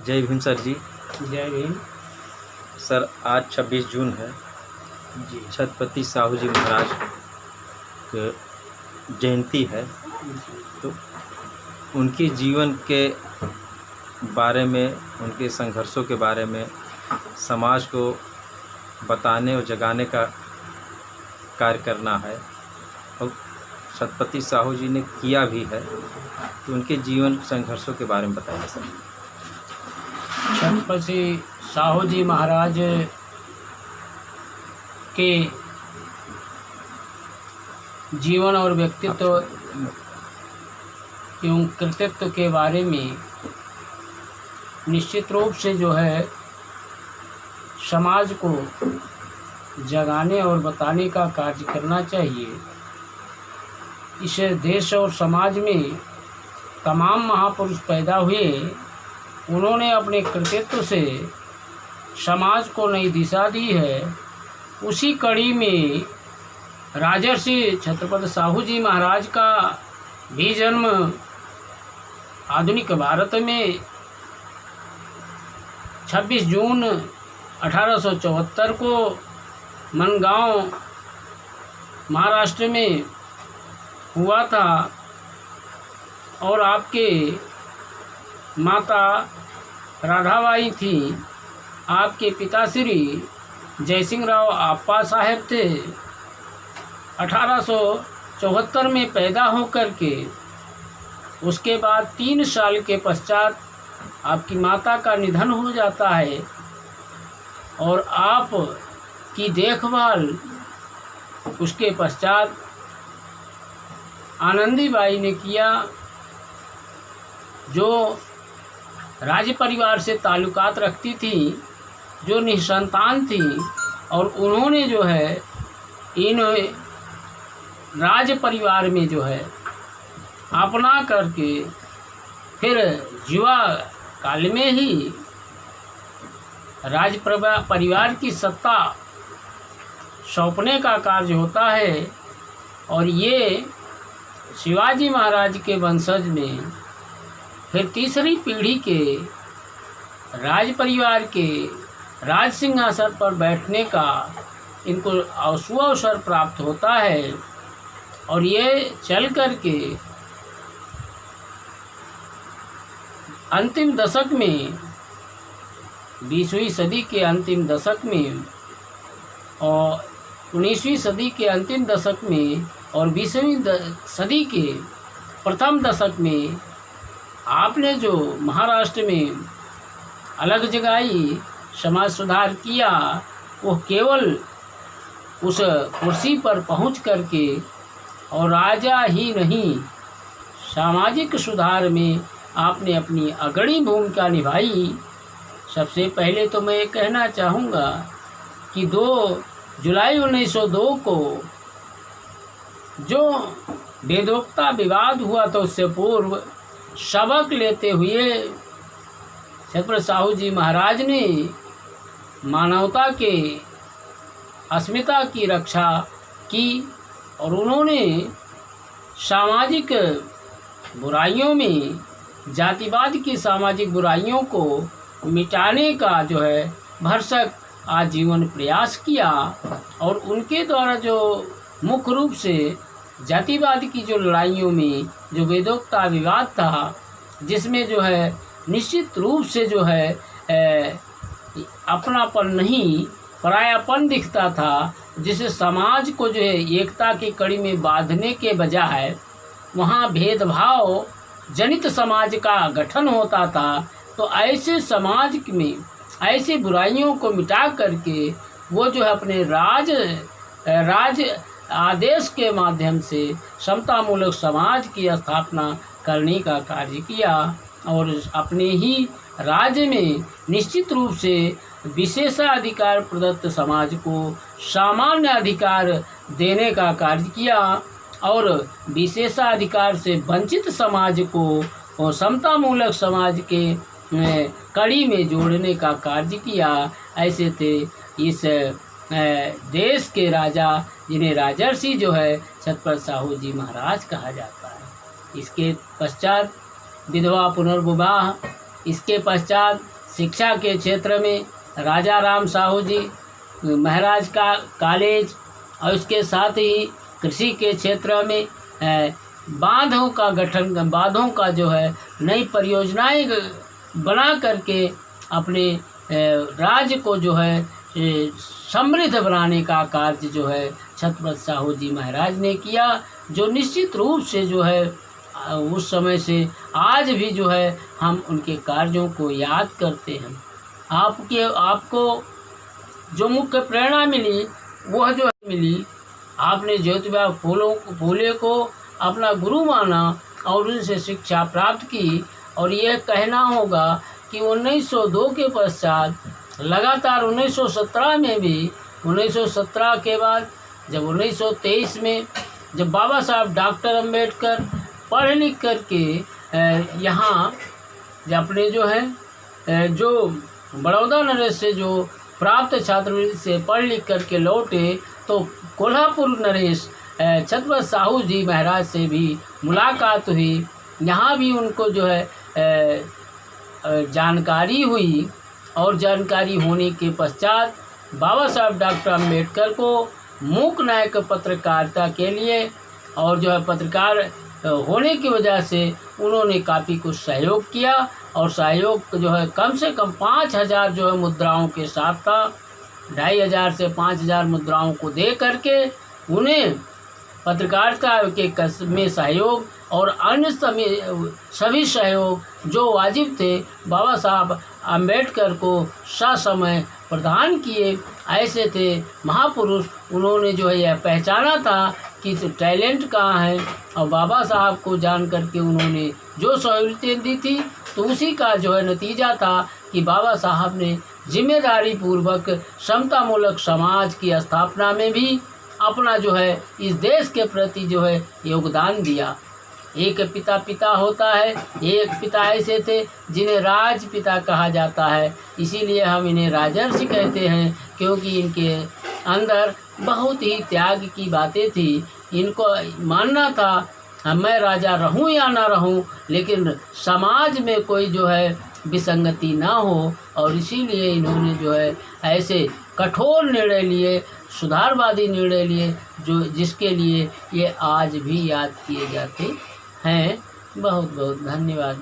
जय भीम सर जी। जय भीम सर, आज 26 जून है। जी। छत्रपति साहू जी महाराज की जयंती है। तो उनके जीवन के बारे में, उनके संघर्षों के बारे में समाज को बताने और जगाने का कार्य करना है और छत्रपति साहू जी ने किया भी है। तो उनके जीवन संघर्षों के बारे में बताइए सर। छत्रपति साहू जी महाराज के जीवन और व्यक्तित्व एवं कृतित्व के बारे में निश्चित रूप से जो है समाज को जगाने और बताने का कार्य करना चाहिए। इस देश और समाज में तमाम महापुरुष पैदा हुए, उन्होंने अपने कृतित्व से समाज को नई दिशा दी है। उसी कड़ी में राजर्षि छत्रपति साहू जी महाराज का भी जन्म आधुनिक भारत में 26 जून 1874 को मनगांव महाराष्ट्र में हुआ था और आपके माता राधाबाई थी। आपके पिता श्री जयसिंहराव आप्पा साहब थे। 1874 में पैदा होकर के उसके बाद 3 साल के पश्चात आपकी माता का निधन हो जाता है और आप की देखभाल उसके पश्चात आनंदीबाई ने किया, जो राज परिवार से ताल्लुकात रखती थी, जो निसंतान थी, और उन्होंने जो है इन राज परिवार में जो है अपना करके फिर युवा काल में ही राज परिवार की सत्ता सौंपने का कार्य होता है। और ये शिवाजी महाराज के वंशज में फिर तीसरी पीढ़ी के राज परिवार के राज सिंहासन पर बैठने का इनको सुअवसर प्राप्त होता है। और ये चल कर के अंतिम दशक में, 20वीं सदी के अंतिम दशक में और 19वीं सदी के अंतिम दशक में और 20वीं सदी के प्रथम दशक में आपने जो महाराष्ट्र में अलग जगाई समाज सुधार किया, वो केवल उस कुर्सी पर पहुंच करके और राजा ही नहीं, सामाजिक सुधार में आपने अपनी अग्रणी भूमिका निभाई। सबसे पहले तो मैं कहना चाहूँगा कि 2 जुलाई 1902 को जो वेदोक्ता विवाद हुआ, तो उससे पूर्व सबक लेते हुए छत्रपति साहू जी महाराज ने मानवता के अस्मिता की रक्षा की और उन्होंने सामाजिक बुराइयों में, जातिवाद की सामाजिक बुराइयों को मिटाने का जो है भरसक आजीवन प्रयास किया। और उनके द्वारा जो मुख्य रूप से जातिवाद की जो लड़ाइयों में जो वेदोक्ता विवाद था, जिसमें जो है निश्चित रूप से जो है अपनापन नहीं परायापन दिखता था, जिसे समाज को जो है एकता की कड़ी में बांधने के बजाय वहाँ भेदभाव जनित समाज का गठन होता था। तो ऐसे समाज में ऐसी बुराइयों को मिटा करके वो जो है अपने राज आदेश के माध्यम से समतामूलक समाज की स्थापना करने का कार्य किया और अपने ही राज्य में निश्चित रूप से विशेषाधिकार प्रदत्त समाज को सामान्य अधिकार देने का कार्य किया और विशेषाधिकार से वंचित समाज को समतामूलक समाज के कड़ी में जोड़ने का कार्य किया। ऐसे थे इस देश के राजा, जिन्हें राजर्षि जो है छत्रपति साहू जी महाराज कहा जाता है। इसके पश्चात विधवा पुनर्विवाह इसके पश्चात शिक्षा के क्षेत्र में राजा राम साहू जी महाराज का कॉलेज और उसके साथ ही कृषि के क्षेत्र में बांधों का गठन, बांधों का जो है नई परियोजनाएं बना करके अपने राज्य को जो है समृद्ध बनाने का कार्य जो है छत्रपति साहू जी महाराज ने किया, जो निश्चित रूप से जो है उस समय से आज भी जो है हम उनके कार्यों को याद करते हैं। आपको जो मुख्य प्रेरणा मिली वह जो मिली, आपने ज्योतिबा फूले को अपना गुरु माना और उनसे शिक्षा प्राप्त की। और यह कहना होगा कि 1902 के पश्चात लगातार 1917 में भी, 1917 के बाद जब 1923 में जब बाबा साहब डॉक्टर अंबेडकर पढ़ लिख करके यहाँ अपने जो है जो बड़ौदा नरेश से जो प्राप्त छात्रवृत्ति से पढ़ लिख करके लौटे, तो कोल्हापुर नरेश छत्रपति साहू जी महाराज से भी मुलाकात हुई। यहाँ भी उनको जो है जानकारी हुई और जानकारी होने के पश्चात बाबा साहब डॉक्टर अम्बेडकर को मूक नायक पत्रकारिता के लिए और जो है पत्रकार होने की वजह से उन्होंने काफ़ी कुछ सहयोग किया। और सहयोग जो है कम से कम 5000 जो है मुद्राओं के साथ था। 2500 से 5000 मुद्राओं को दे करके उन्हें पत्रकारिता के में सहयोग और अन्य सभी सहयोग जो वाजिब थे बाबा साहब अम्बेडकर को ससमय प्रदान किए। ऐसे थे महापुरुष। उन्होंने जो है यह पहचाना था कि टैलेंट कहाँ है, और बाबा साहब को जान करके उन्होंने जो सहूलियतें दी थी, तो उसी का जो है नतीजा था कि बाबा साहब ने जिम्मेदारी पूर्वक समतामूलक समाज की स्थापना में भी अपना जो है इस देश के प्रति जो है योगदान दिया। एक पिता होता है, एक पिता ऐसे थे जिन्हें राजपिता कहा जाता है, इसीलिए हम इन्हें राजर्षि कहते हैं, क्योंकि इनके अंदर बहुत ही त्याग की बातें थी। इनको मानना था मैं राजा रहूं या ना रहूं, लेकिन समाज में कोई जो है विसंगति ना हो, और इसीलिए इन्होंने जो है ऐसे कठोर निर्णय लिए, सुधारवादी निर्णय लिए, जो जिसके लिए ये आज भी याद किए जाते हैं। बहुत बहुत धन्यवाद।